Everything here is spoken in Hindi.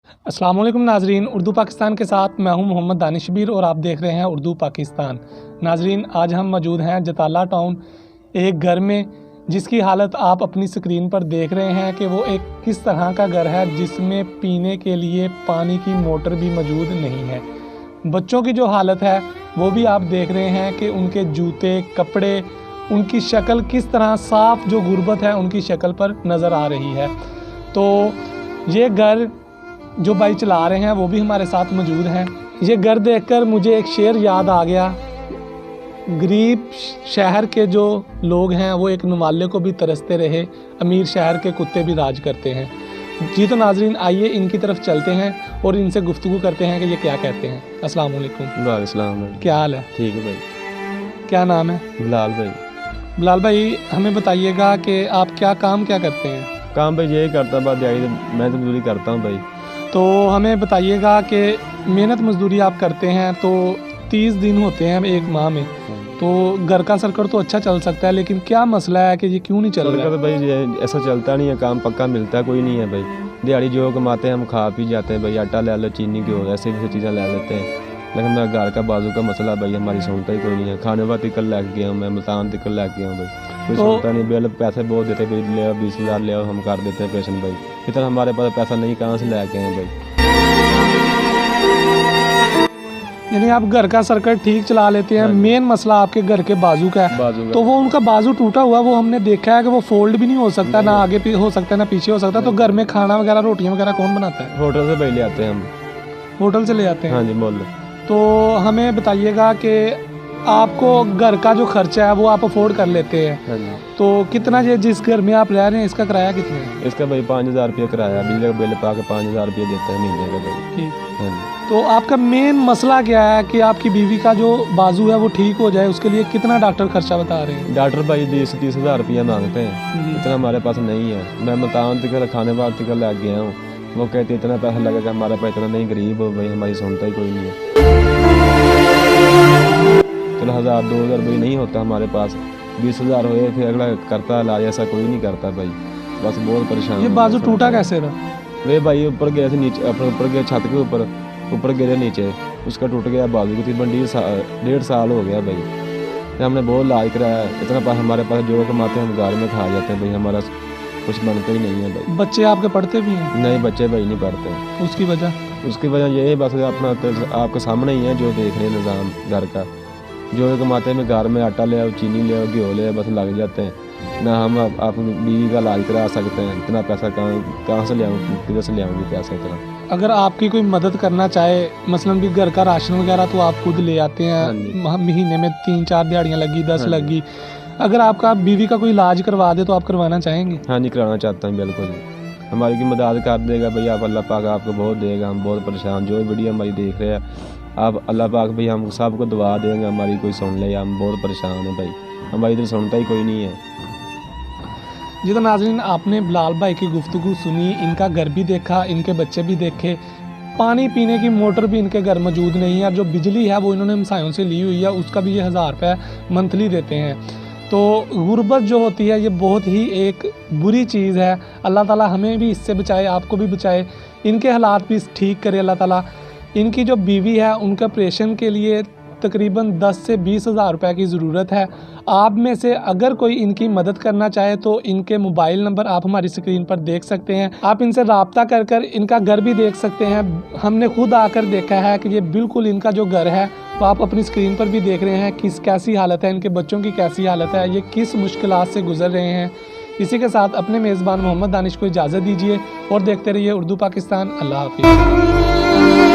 अस्सलाम वालेकुम नाजरीन, उर्दू पाकिस्तान के साथ मैं हूं मोहम्मद दानिशबीर और आप देख रहे हैं उर्दू पाकिस्तान। नाजरीन, आज हम मौजूद हैं जताला टाउन, एक घर में जिसकी हालत आप अपनी स्क्रीन पर देख रहे हैं कि वो एक किस तरह का घर है जिसमें पीने के लिए पानी की मोटर भी मौजूद नहीं है। बच्चों की जो हालत है वो भी आप देख रहे हैं कि उनके जूते, कपड़े, उनकी शक्ल किस तरह साफ जो गुर्बत है उनकी शक्ल पर नज़र आ रही है। तो ये घर जो भाई चला रहे हैं वो भी हमारे साथ मौजूद हैं। ये घर देखकर मुझे एक शेर याद आ गया, गरीब शहर के जो लोग हैं वो एक नवाले को भी तरसते रहे, अमीर शहर के कुत्ते भी राज करते हैं। जी तो नाजरीन, आइए इनकी तरफ चलते हैं और इनसे गुफ्तगू करते हैं कि ये क्या कहते हैं। अस्सलाम वालेकुम। वालेकुम। क्या हाल है? ठीक है भाई। क्या नाम है? बिलाल भाई। बिलाल भाई, हमें बताइएगा कि आप क्या करते हैं? काम भाई यही करता बस दिहाड़ी मैं तो मजदूरी करता हूँ भाई। तो हमें बताइएगा कि मेहनत मजदूरी आप करते हैं तो 30 दिन होते हैं एक माह में, तो घर का सर्कल तो अच्छा चल सकता है, लेकिन क्या मसला है कि ये क्यों नहीं चल रहा है? तो भाई ये ऐसा चलता नहीं है, काम पक्का मिलता कोई नहीं है भाई। दिहाड़ी जो कमाते हैं हम खा पी जाते हैं भाई, आटा ले लो, चीनी की हो, ऐसे भी चीज़ें ले लेते हैं। लेकिन मैं घर का बाजू का मसला भाई हमारी सुनता ही कोई नहीं है। खाने वाला टिकल ले गया हूँ मैं, मुल्तान टिकल ले गया हूँ भाई, कोई सुनता नहीं। बिल पैसे बहुत देते भाई, ले आओ 20,000 ले आओ, हम कर देते हैं पेशेंट भाई। इतना हमारे पास पैसा नहीं, कहाँ से ले के आए भाई। यानी आप घर का सर्कल ठीक चला लेते हैं, मेन मसला आपके घर के बाजू का है। तो वो उनका बाजू टूटा हुआ, वो हमने देखा है कि वो फोल्ड भी नहीं हो सकता, ना आगे हो सकता है ना पीछे हो सकता। तो घर में खाना वगैरह, रोटियां वगैरह कौन बनाता है? होटल से भाई ले आते हैं हम। होटल से ले आते हैं? हाँ जी, बोल। तो हमें बताइएगा कि आपको घर का जो खर्चा है वो आप अफोर्ड कर लेते हैं? हाँ जी। तो कितना, ये जिस घर में आप रह रहे हैं इसका किराया कितना है? इसका भाई 5,000 रुपये किराया, बिजली का बिल पा के 5,000 रुपये देते हैं महीने का भाई। ठीक। हाँ जी। तो आपका मेन मसला क्या है कि आपकी बीवी का जो बाजू है वो ठीक हो जाए, उसके लिए कितना डॉक्टर खर्चा बता रहे हैं? डॉक्टर भाई 20-30 हज़ार रुपया मांगते हैं, इतना हमारे पास नहीं है। मैं मुल्तान तक खाने वाले तक लग गया हूँ, वो कहते इतना पैसा लगेगा, हमारे पास इतना नहीं, गरीब हो भाई, हमारी सुनता ही कोई नहीं है। चलो 1,000-2,000 रुपये नहीं होता हमारे पास, 20,000 हुए फिर अगला करता इलाज, ऐसा कोई नहीं करता भाई। बस बहुत परेशान। ये बाजू टूटा कैसे था? वे भाई ऊपर गए थे नीचे, अपने ऊपर गए छत के ऊपर गिरे नीचे, उसका टूट गया बाजू की, तकरीबन 1.5 साल हो गया भाई। हमने बहुत इलाज कराया, इतना पास हमारे पास जो कमाते हैं हम घर में खा जाते हैं भाई, हमारा कुछ बनता ही नहीं है भाई। बच्चे आपके पढ़ते भी हैं? नहीं, बच्चे भाई नहीं पढ़ते। उसकी वजह यही बस अपना आपके सामने ही है जो देख रहे हैं निज़ाम घर का। जो कमाते हैं घर में आटा ले आओ, चीनी ले आओ, घी ले आओ, बस लग जाते हैं ना। हम अपनी बीवी का इलाज करा सकते हैं, इतना पैसा कहाँ से ले आऊँ, किधर से ले आऊँगी पैसा इतना? अगर आपकी कोई मदद करना चाहे, मसलन भी घर का राशन वगैरह तो आप खुद ले आते हैं, महीने में 3-4 दिहाड़ियाँ लगी, 10 लगी, अगर आपका बीवी का कोई इलाज करवा दे तो आप करवाना चाहेंगे? हाँ जी, कराना चाहता हूँ बिल्कुल। हमारी की मदद कर देगा भैया आप, अल्लाह पाक आपको बहुत देगा। हम बहुत परेशान, जो वीडियो हमारी देख रहे हैं आप, अल्लाह पाक भैया हम सबको दुआ देंगे, हमारी कोई सुन ले। हम बहुत परेशान हैं भाई, हमारी इधर सुनता ही कोई नहीं है। जी तो नाज़रीन, आपने बिलाल भाई की गुफ्तगू सुनी, इनका घर भी देखा, इनके बच्चे भी देखे, पानी पीने की मोटर भी इनके घर मौजूद नहीं है, और जो बिजली है वो इन्होंने हमसायों से ली हुई है, उसका भी ये 1,000 रुपये मंथली देते हैं। तो गुर्बत जो होती है ये बहुत ही एक बुरी चीज़ है। अल्लाह ताला हमें भी इससे बचाए, आपको भी बचाए, इनके हालात भी ठीक करे अल्लाह ताला। इनकी जो बीवी है उनके ऑपरेशन के लिए तकरीबन 10 से 20,000 रुपये की ज़रूरत है। आप में से अगर कोई इनकी मदद करना चाहे तो इनके मोबाइल नंबर आप हमारी स्क्रीन पर देख सकते हैं। आप इनसे रब्ता कर इनका घर भी देख सकते हैं। हमने खुद आकर देखा है कि ये बिल्कुल इनका जो घर है वो आप अपनी स्क्रीन पर भी देख रहे हैं कैसी हालत है, इनके बच्चों की कैसी हालत है, ये किस मुश्किलात से गुजर रहे हैं। इसी के साथ अपने मेज़बान मोहम्मद दानिश को इजाज़त दीजिए और देखते रहिए उर्दू पाकिस्तान। अल्लाह हाफिज़।